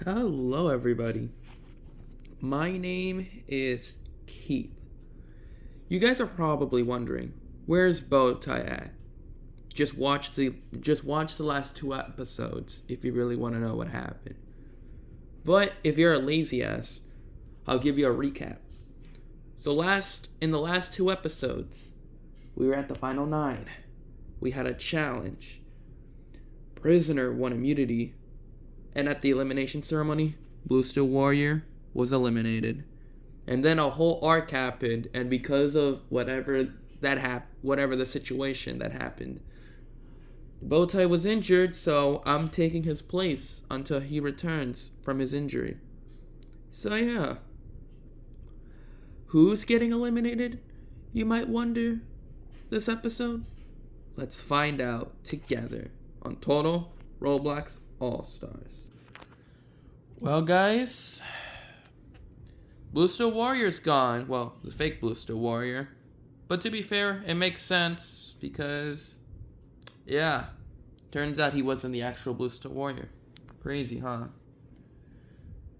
Hello, everybody. My name is Keith. You guys are probably wondering, where's Bowtie at? Just watch the last two episodes if you really want to know what happened. But if you're a lazy ass, I'll give you a recap. So in the last two episodes, we were at the final 9. We had a challenge. Prisoner won immunity. And at the elimination ceremony, Blue Steel Warrior was eliminated. And then a whole arc happened, and because of whatever the situation that happened, Bowtie was injured, so I'm taking his place until he returns from his injury. So yeah. Who's getting eliminated, you might wonder, this episode? Let's find out together on Total Roblox All-Stars. Well, guys, Blue Steel Warrior's gone. Well, the fake Blue Steel Warrior. But to be fair, it makes sense because, yeah, turns out he wasn't the actual Blue Steel Warrior. Crazy, huh?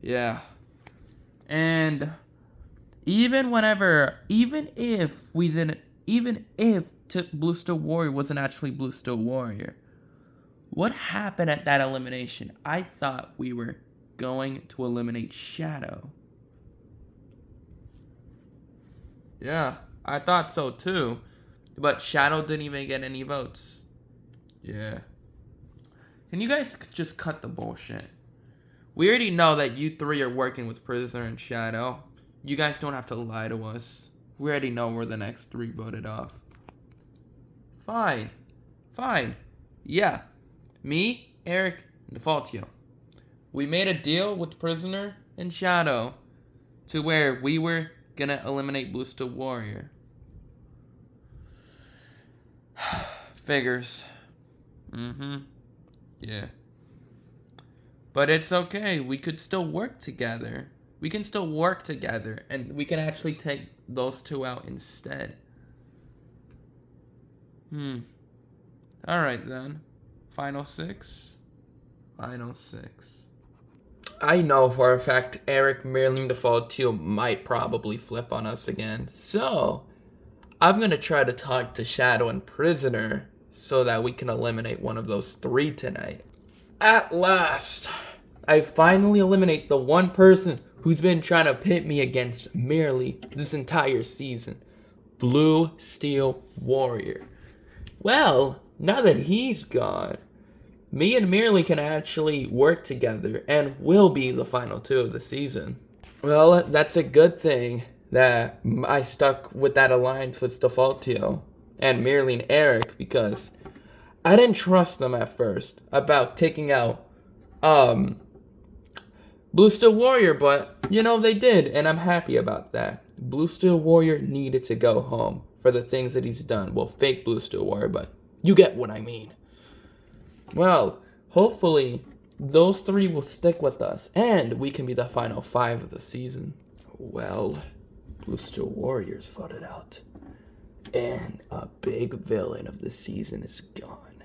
Yeah. And even if Blue Steel Warrior wasn't actually Blue Steel Warrior, what happened at that elimination? I thought we were going to eliminate Shadow. Yeah, I thought so too. But Shadow didn't even get any votes. Yeah. Can you guys just cut the bullshit? We already know that you three are working with Prisoner and Shadow. You guys don't have to lie to us. We already know we're the next 3 voted off. Fine. Yeah. Me, Eric, and Defaultio. We made a deal with Prisoner and Shadow to where we were gonna eliminate Blue Steel Warrior. Figures. Yeah. But it's okay. We could still work together. We can still work together, and we can actually take those 2 out instead. Alright then. Final 6. I know for a fact Eric, Merlin, Defaultio might probably flip on us again. So, I'm going to try to talk to Shadow and Prisoner so that we can eliminate one of those 3 tonight. At last, I finally eliminate the one person who's been trying to pit me against Merely this entire season. Blue Steel Warrior. Well, now that he's gone, me and Merely can actually work together and will be the final 2 of the season. Well, that's a good thing that I stuck with that alliance with Defaultio and Merely and Eric, because I didn't trust them at first about taking out Blue Steel Warrior, but they did, and I'm happy about that. Blue Steel Warrior needed to go home for the things that he's done. Well, fake Blue Steel Warrior, but you get what I mean. Well, hopefully those 3 will stick with us, and we can be the final 5 of the season. Well, Blue Steel Warriors voted out, and a big villain of the season is gone.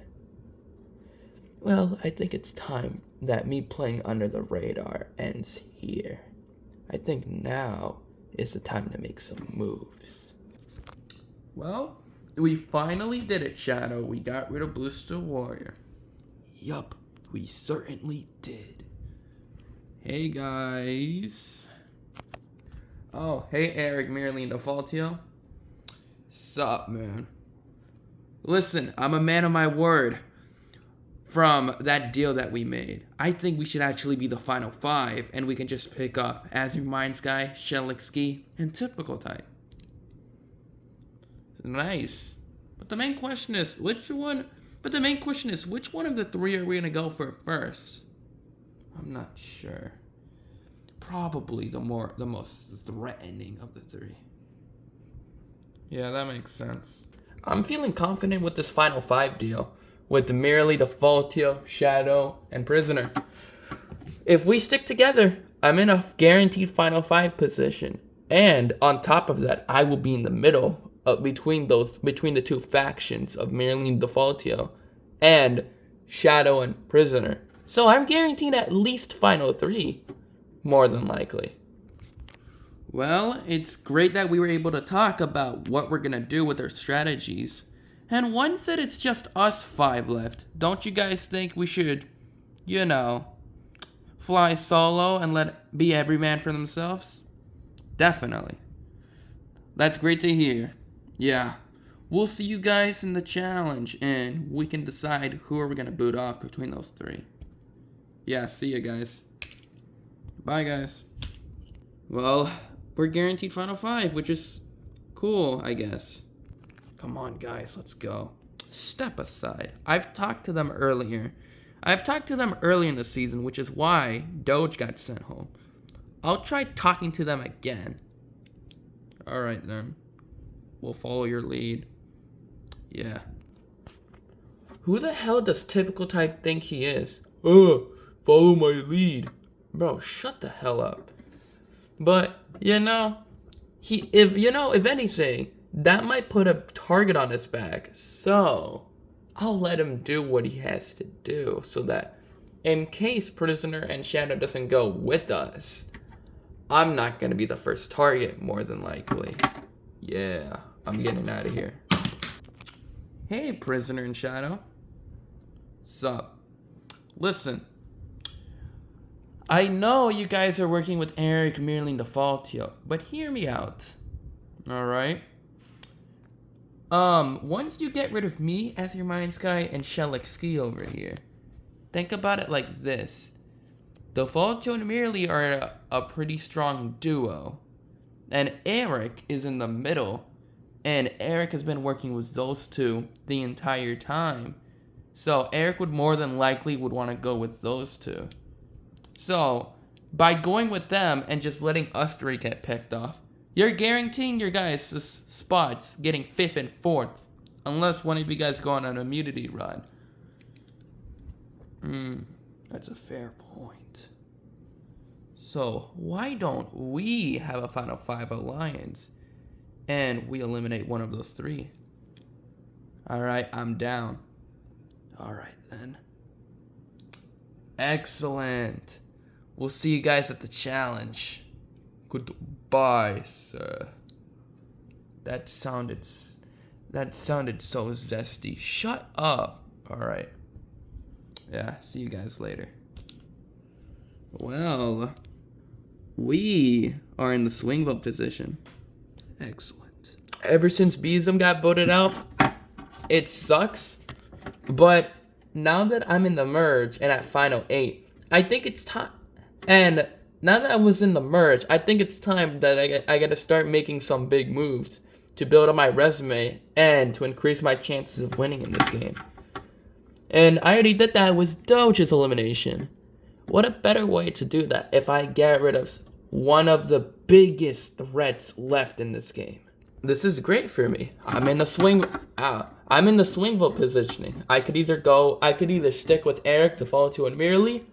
Well, I think it's time that me playing under the radar ends here. I think now is the time to make some moves. Well, we finally did it, Shadow. We got rid of Blue Steel Warrior. Yup, we certainly did. Hey, guys. Oh, hey, Eric, Merely, and Defaultio. Sup, man? Listen, I'm a man of my word. From that deal that we made, I think we should actually be the final 5, and we can just pick up Azure Mind Sky, Shelixski, and Typical Type. Nice. But the main question is, which one of the 3 are we gonna go for first? I'm not sure. Probably the most threatening of the 3. Yeah, that makes sense. I'm feeling confident with this final 5 deal, with Merely, Defaultio, Shadow, and Prisoner. If we stick together, I'm in a guaranteed final 5 position. And on top of that, I will be in the middle between the 2 factions of Merely and Defaultio and Shadow and Prisoner. So I'm guaranteed at least final 3, more than likely. Well, it's great that we were able to talk about what we're gonna do with our strategies. And one said it's just us 5 left. Don't you guys think we should, fly solo and be every man for themselves? Definitely. That's great to hear. Yeah. We'll see you guys in the challenge, and we can decide who are we gonna boot off between those 3. Yeah, see you guys. Bye, guys. Well, we're guaranteed final 5, which is cool, I guess. Come on, guys, let's go. Step aside. I've talked to them earlier in the season, which is why Doge got sent home. I'll try talking to them again. Alright then. We'll follow your lead. Yeah. Who the hell does typical type think he is? Follow my lead. Bro, shut the hell up. But, if anything, that might put a target on his back. So, I'll let him do what he has to do so that in case Prisoner and Shadow doesn't go with us, I'm not going to be the first target, more than likely. Yeah, I'm getting out of here. Hey, Prisoner and Shadow. Sup? Listen. I know you guys are working with Eric merely in the Defaultio, but hear me out. Alright? Once you get rid of me as your Minds guy and Ski over here, think about it like this. Defaultio and Merely are a pretty strong duo, and Eric is in the middle, and Eric has been working with those 2 the entire time. So Eric would more than likely would want to go with those 2. So, by going with them and just letting us 3 get picked off, you're guaranteeing your guys' spots getting 5th and 4th. Unless one of you guys go on an immunity run. That's a fair point. So, why don't we have a Final 5 alliance and we eliminate one of those 3? Alright, I'm down. Alright then. Excellent. We'll see you guys at the challenge. Goodbye, sir. That sounded so zesty. Shut up. Alright. Yeah, see you guys later. Well, we are in the swing vote position. Excellent. Ever since Beezum got voted out, it sucks. But now that I'm in the merge and at final 8, I think it's time. And now that I was in the merge, I think it's time that I got to start making some big moves to build up my resume and to increase my chances of winning in this game. And I already did that with Doge's elimination. What a better way to do that if I get rid of one of the biggest threats left in this game. This is great for me. I'm in the swing vote positioning. I could either stick with Eric, Defaultio, and Merely,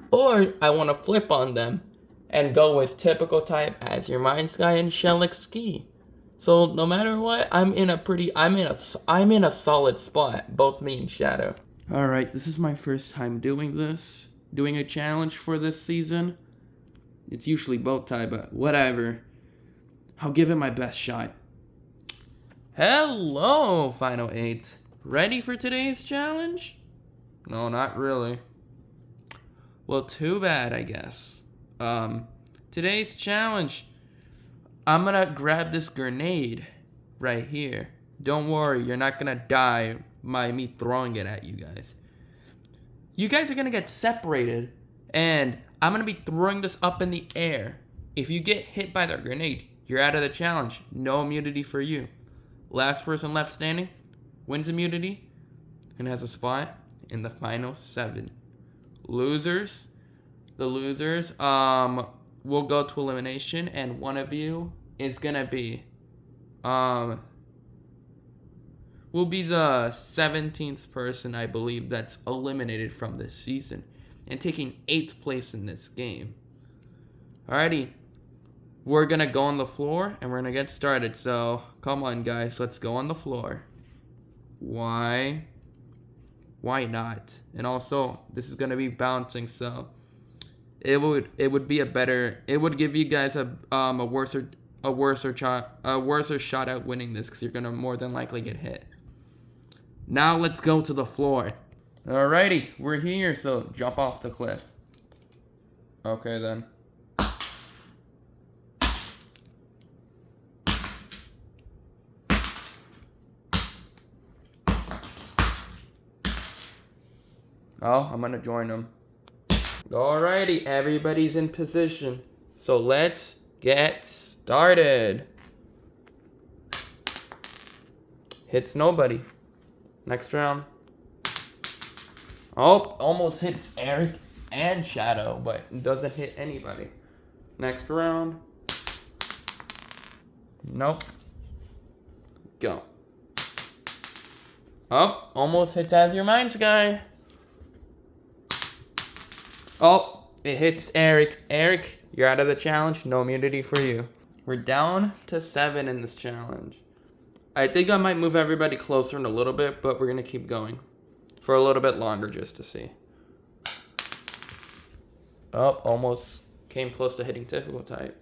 or I want to flip on them and go with typical type as your Minds guy and Ski. So no matter what, I'm in a solid spot, both me and Shadow. Alright, this is my first time doing a challenge for this season. It's usually bow tie, but whatever. I'll give it my best shot. Hello, Final 8. Ready for today's challenge? No, not really. Well, too bad, I guess. Today's challenge, I'm gonna grab this grenade right here. Don't worry, you're not gonna die by me throwing it at you guys. You guys are gonna get separated, and I'm gonna be throwing this up in the air. If you get hit by the grenade, you're out of the challenge. No immunity for you. Last person left standing wins immunity and has a spot in the final 7. The losers will go to elimination, and one of you is gonna be will be the 17th person, I believe, that's eliminated from this season and taking 8th place in this game. Alrighty, we're gonna go on the floor and we're gonna get started. So come on, guys, let's go on the floor. Why Why not? And also, this is gonna be bouncing, so it would be a better. It would give you guys a worser shot at winning this, because you're gonna more than likely get hit. Now let's go to the floor. Alrighty, we're here, so jump off the cliff. Okay then. Oh, I'm gonna join them. Alrighty, everybody's in position. So let's get started. Hits nobody. Next round. Oh, almost hits Eric and Shadow, but doesn't hit anybody. Next round. Nope. Go. Oh, almost hits As Your Minds guy. Oh, it hits Eric. Eric, you're out of the challenge. No immunity for you. We're down to 7 in this challenge. I think I might move everybody closer in a little bit, but we're going to keep going for a little bit longer just to see. Oh, almost came close to hitting typical type.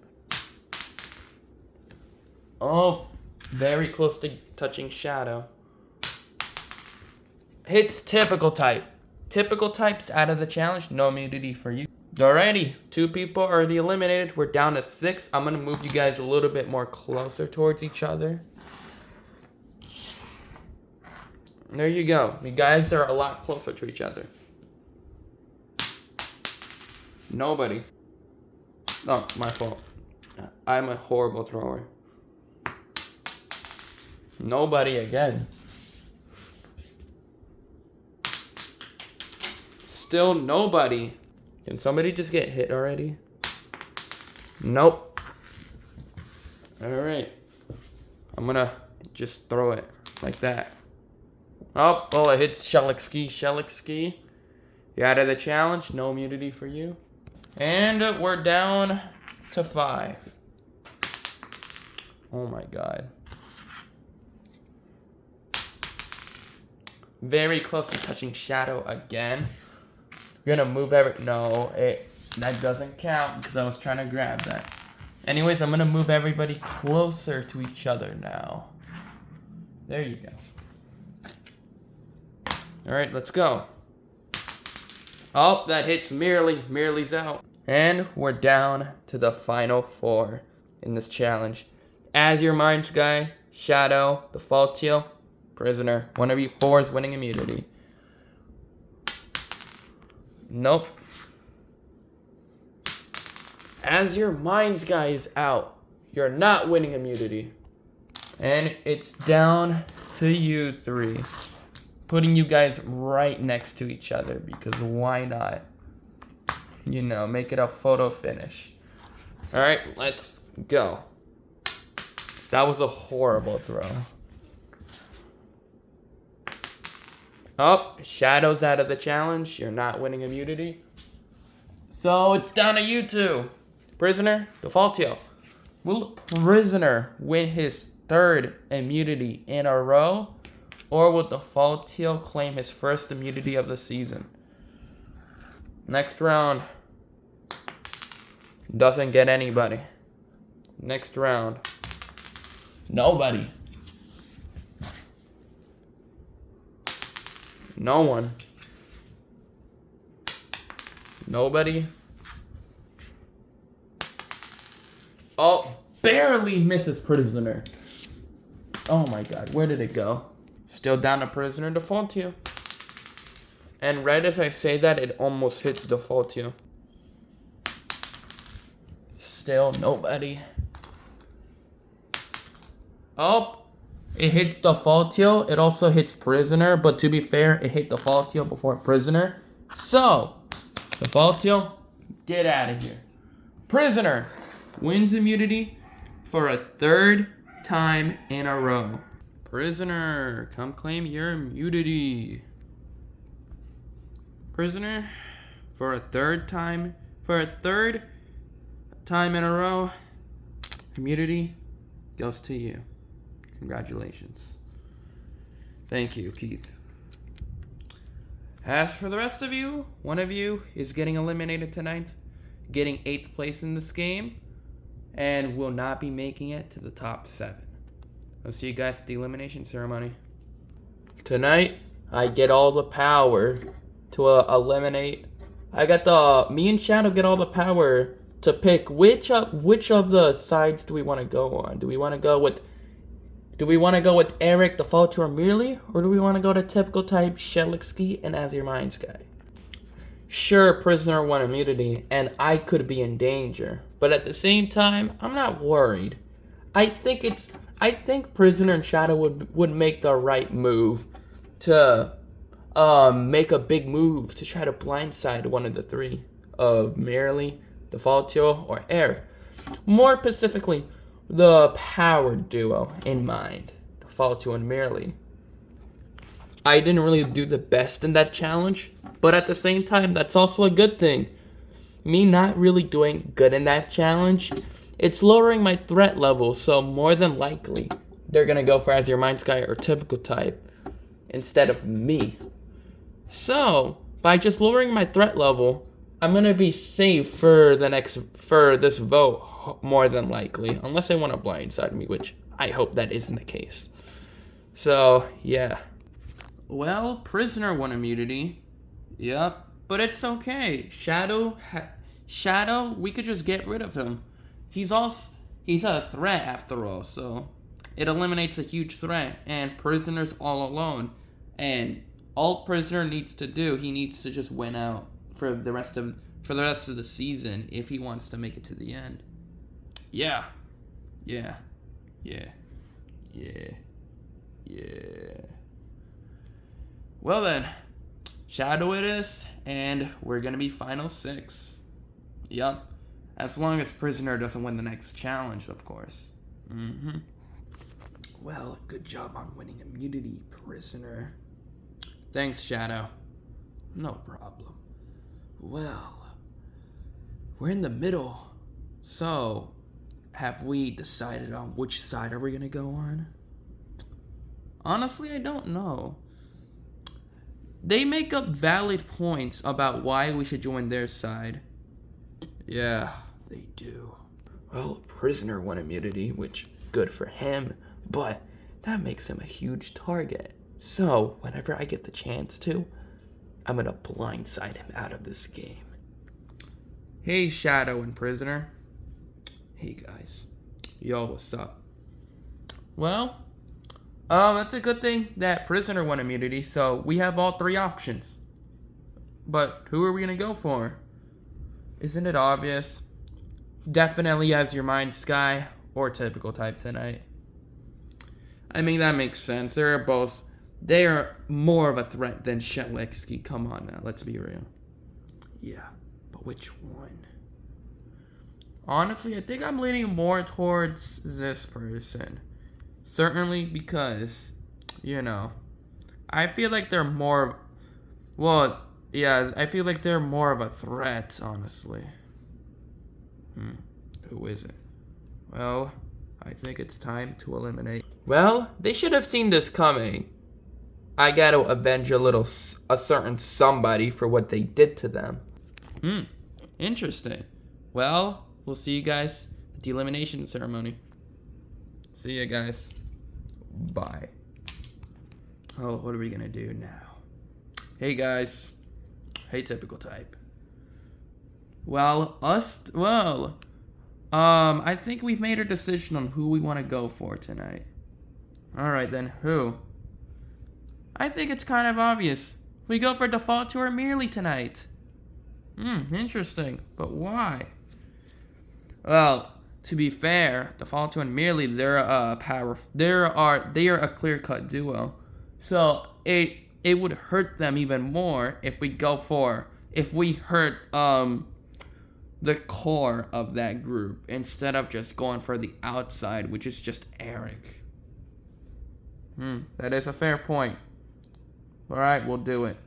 Oh, very close to touching Shadow. Hits typical type. Typical types out of the challenge. No immunity for you. Alrighty, 2 people are already eliminated. We're down to 6. I'm going to move you guys a little bit more closer towards each other. There you go. You guys are a lot closer to each other. Nobody. Oh, my fault. I'm a horrible thrower. Nobody again. Still nobody. Can somebody just get hit already? Nope. Alright. I'm gonna just throw it like that. Oh, it hits Shellicksky. Shellicksky, you're out of the challenge. No immunity for you. And we're down to 5. Oh my god. Very close to touching Shadow again. We're gonna move no, that doesn't count because I was trying to grab that. Anyways, I'm gonna move everybody closer to each other now. There you go. Alright, let's go. Oh, that hits Merely. Merely's out. And we're down to the final 4 in this challenge. As Your Minds guy, Shadow, the Faultio, Prisoner. One of you 4 is winning immunity. Nope. As Your Minds guy is out. You're not winning immunity. And it's down to you 3. Putting you guys right next to each other because why not? You know, make it a photo finish. Alright, let's go. That was a horrible throw. Oh, Shadow's out of the challenge. You're not winning immunity. So it's down to you 2. Prisoner, Defaultio. Will Prisoner win his 3rd immunity in a row? Or will Defaultio claim his 1st immunity of the season? Next round. Doesn't get anybody. Next round. Nobody. No one. Nobody. Oh, barely misses Prisoner. Oh my god, where did it go? Still down to Prisoner Defaultio. And right as I say that, it almost hits Defaultio. Still nobody. Oh, it hits Defaultio. It also hits Prisoner, but to be fair, it hit Defaultio before Prisoner. So, Defaultio, get out of here. Prisoner wins immunity for a 3rd time in a row. Prisoner, come claim your immunity. Prisoner, for a 3rd time in a row, immunity goes to you. Congratulations. Thank you, Keith. As for the rest of you, one of you is getting eliminated tonight, getting 8th place in this game, and will not be making it to the top 7. I'll see you guys at the elimination ceremony. Tonight, I get all the power to eliminate. Me and Shadow get all the power to pick which of the sides do we want to go on. Do we want to go with Eric, the Falter, Merely, or do we want to go to typical type Shelixky and As Your Mind's guy? Sure, Prisoner won immunity, and I could be in danger, but at the same time, I'm not worried. I think Prisoner and Shadow would make the right move to make a big move to try to blindside one of the 3 of Merely, the Faltio, or Eric. More specifically, the power duo in mind, the Faltio and Merely. I didn't really do the best in that challenge, but at the same time, that's also a good thing. Me not really doing good in that challenge, it's lowering my threat level, so more than likely, they're gonna go for As Your Mind's guy or typical type instead of me. So, by just lowering my threat level, I'm gonna be safe for this vote, more than likely, unless they want to blindside me, which I hope that isn't the case. So, yeah. Well, Prisoner won immunity. Yep, but it's okay. Shadow, we could just get rid of him. He's a threat after all, so it eliminates a huge threat, and Prisoner's all alone. And all Prisoner needs to do, he needs to just win out for the rest of the season if he wants to make it to the end. Yeah. Well then, Shadow it is, and we're gonna be final 6. Yup. As long as Prisoner doesn't win the next challenge, of course. Well, good job on winning immunity, Prisoner. Thanks, Shadow. No problem. Well, we're in the middle. So, have we decided on which side are we gonna go on? Honestly, I don't know. They make up valid points about why we should join their side. Yeah, they do. Well, Prisoner won immunity, which good for him, but that makes him a huge target. So, whenever I get the chance to, I'm gonna blindside him out of this game. Hey, Shadow and Prisoner. Hey, guys. Yo, what's up? Well, that's a good thing that Prisoner won immunity, so we have all 3 options. But who are we gonna go for? Isn't it obvious? Definitely As Your Mind's guy or typical type tonight. I mean, that makes sense. They are more of a threat than Shelixky. Come on now, let's be real. Yeah, but which one? Honestly, I think I'm leaning more towards this person. Certainly because, I feel like they're more I feel like they're more of a threat, honestly. Who is it? Well, I think it's time to eliminate. Well, they should have seen this coming. I gotta avenge a certain somebody for what they did to them. Interesting. Well, we'll see you guys at the elimination ceremony. See you guys. Bye. Oh, what are we gonna do now? Hey guys. Hey, typical type. I think we've made a decision on who we want to go for tonight. Alright then, who? I think it's kind of obvious. We go for Default or Merely tonight. Interesting. But why? Well, to be fair, Default and Merely, they're a a clear-cut duo. So it would hurt them even more if we hurt the core of that group instead of just going for the outside, which is just Eric. That is a fair point. Alright, we'll do it.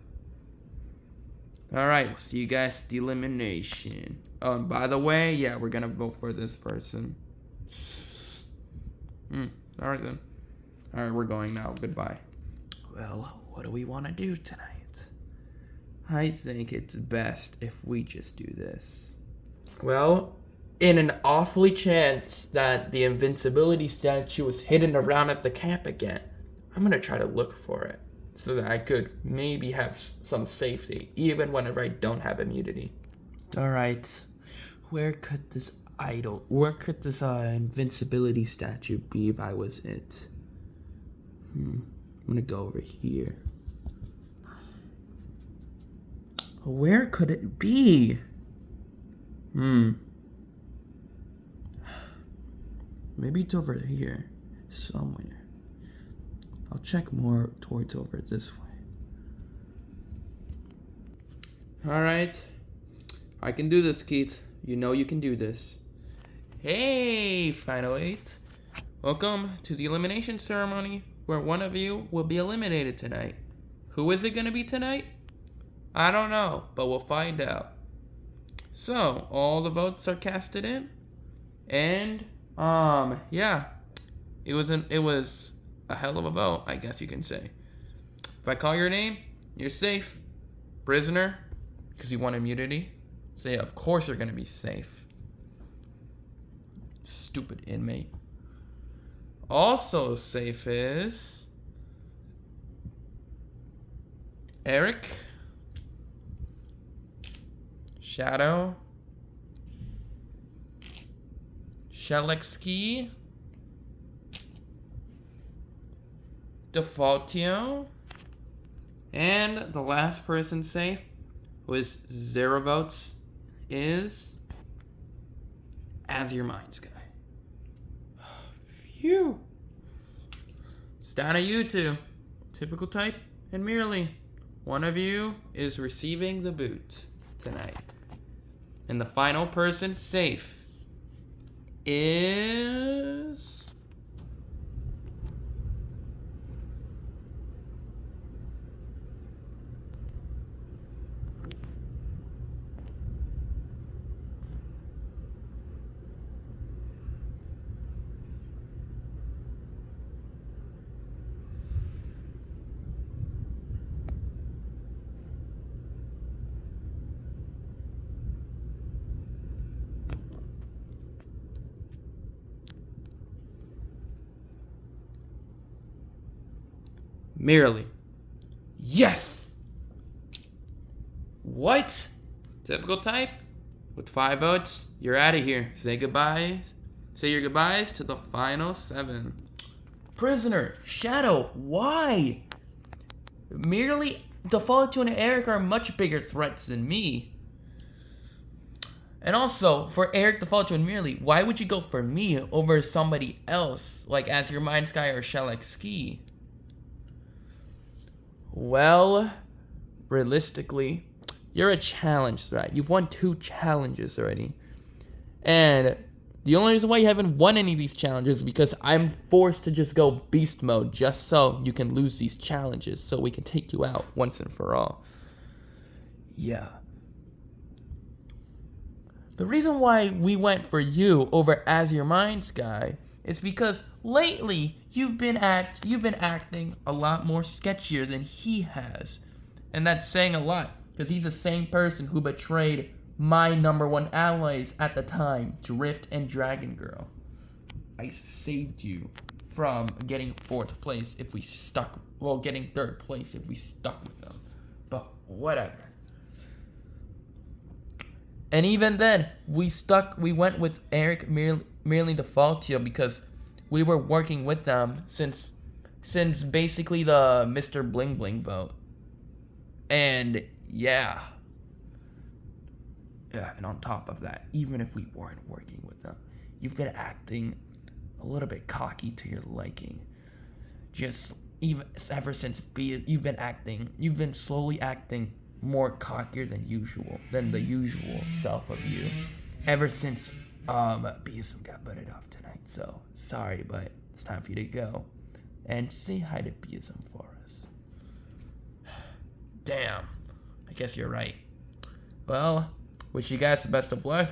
Alright, we'll see you guys at the elimination. By the way, yeah, we're gonna vote for this person. Alright then. Alright, we're going now. Goodbye. Well, what do we want to do tonight? I think it's best if we just do this. Well, in an awfully chance that the invincibility statue is hidden around at the camp again, I'm gonna try to look for it so that I could maybe have some safety, even whenever I don't have immunity. Alright, where could this invincibility statue be if I was it? I'm gonna go over here. Where could it be? Maybe it's over here somewhere. I'll check more towards over this way. Alright. I can do this, Keith. You know you can do this. Hey, Final 8. Welcome to the elimination ceremony where one of you will be eliminated tonight. Who is it going to be tonight? I don't know, but we'll find out. So, all the votes are casted in. And, yeah. It was a hell of a vote, I guess you can say. If I call your name, you're safe. Prisoner, because you want immunity. So yeah, of course you're gonna be safe. Stupid inmate. Also safe is Eric, Shadow, Shelexkey, Defaultio, and the last person safe with 0 votes is As Your Minds guy. Phew. It's down to you two. Typical type and merely. One of you is receiving the boot tonight. And the final person safe is... Merely. Yes! What? Typical type? With 5 votes, you're out of here. Say goodbyes. Say your goodbyes to the final 7. Prisoner, Shadow, why? Merely, Defaultio and Eric are much bigger threats than me. And also, for Eric, Defaultio, and Merely, why would you go for me over somebody else, like As Your Mind Sky or Shelexkey? Well, realistically, you're a challenge threat. You've won 2 challenges already. And the only reason why you haven't won any of these challenges is because I'm forced to just go beast mode just so you can lose these challenges so we can take you out once and for all. Yeah. The reason why we went for you over As Your Minds guy is because lately you've been acting a lot more sketchier than he has. And that's saying a lot, because he's the same person who betrayed my #1 allies at the time, Drift and Dragon Girl. I saved you from getting 4th place if we stuck, well, getting 3rd place if we stuck with them. But whatever. And even then, we went with Eric merely Defaultio because we were working with them since basically the Mr. Bling Bling vote. And yeah, and on top of that, even if we weren't working with them, you've been acting a little bit cocky to your liking. Just even ever since you've been slowly acting more cockier than the usual self of you. Ever since BSM got butted off tonight. So sorry, but it's time for you to go. And say hi to BSM for us. Damn. I guess you're right. Well, wish you guys the best of luck.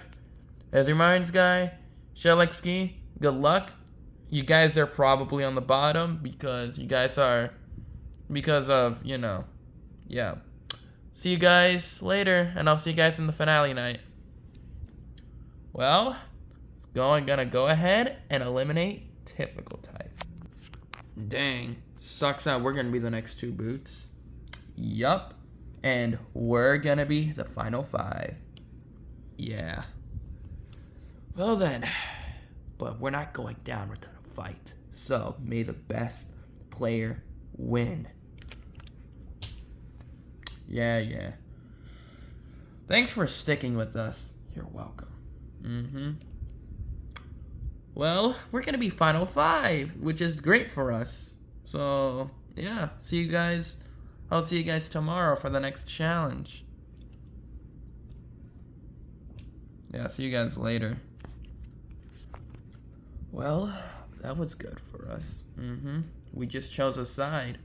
As Your Minds guy, Shelexkey, good luck. You guys are probably on the bottom because of, yeah. See you guys later, and I'll see you guys in the finale night. Well, gonna go ahead and eliminate typical type. Dang, sucks that we're gonna be the next 2 boots. Yup, and we're gonna be the final 5. Yeah. Well then, but we're not going down without a fight. So, may the best player win. Yeah. Thanks for sticking with us. You're welcome. Well, we're gonna be final 5, which is great for us. So, yeah, see you guys. I'll see you guys tomorrow for the next challenge. Yeah, see you guys later. Well, that was good for us. We just chose a side.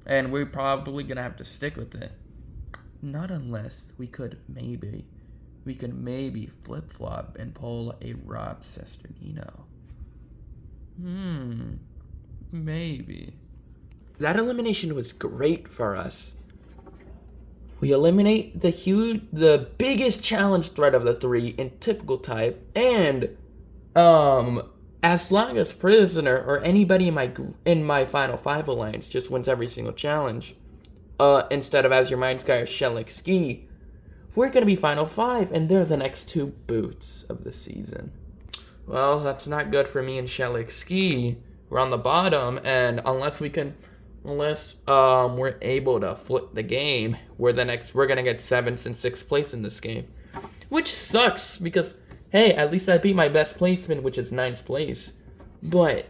And we're probably gonna have to stick with it. Not unless we could maybe flip-flop and pull a Rob Sesternino. Maybe. That elimination was great for us. We eliminate the biggest challenge threat of the 3 in typical type, and as long as Prisoner or anybody in my final 5 alliance just wins every single challenge, instead of As Your Mind's Guy or Shellick Ski, we're gonna be final 5, and they're the next 2 boots of the season. Well, that's not good for me and Shellick Ski. We're on the bottom, and unless we're able to flip the game, we're gonna get 7th and 6th place in this game, which sucks because hey, at least I beat my best placement, which is 9th place. But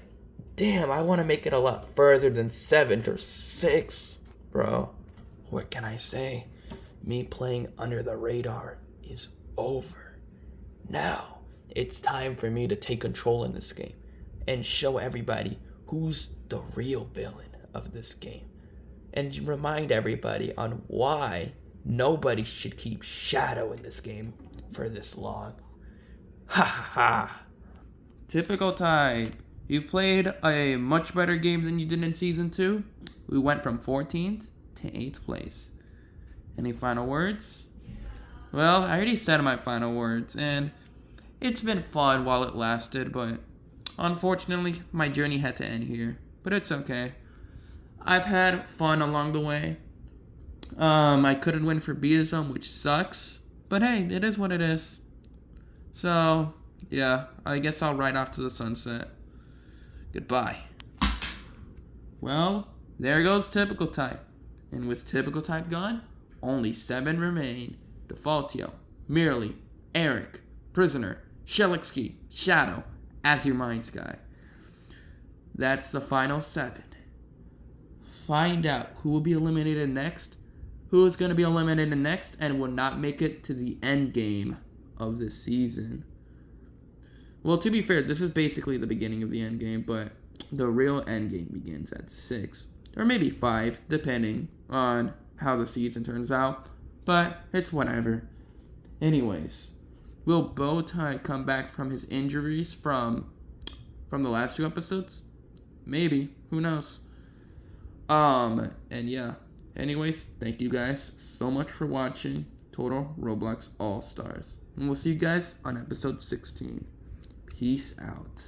damn, I want to make it a lot further than 7th or 6th, bro. What can I say? Me playing under the radar is over. Now it's time for me to take control in this game and show everybody who's the real villain of this game, and remind everybody on why nobody should keep Shadow in this game for this long. Ha ha ha. Typical type. You've played a much better game than you did in Season 2. We went from 14th to 8th place. Any final words? Well, I already said my final words, and it's been fun while it lasted, but unfortunately, my journey had to end here. But it's okay. I've had fun along the way. I couldn't win for Beatism, which sucks. But hey, it is what it is. So, yeah, I guess I'll ride off to the sunset. Goodbye. Well, there goes typical type. And with typical type gone, only 7 remain. Defaultio, Merely, Eric, Prisoner, Shellick, Shadow, As Your Mind's Guy. That's the final 7. Find out who will be eliminated next, who is going to be eliminated next, and will not make it to the end game of this season. Well, to be fair, this is basically the beginning of the end game, but the real end game begins at 6, or maybe 5, depending on how the season turns out, but it's whatever. Anyways, will Bowtie come back from his injuries from the last 2 episodes? Maybe, who knows? And yeah. Anyways, thank you guys so much for watching Total Roblox All-Stars. And we'll see you guys on episode 16. Peace out.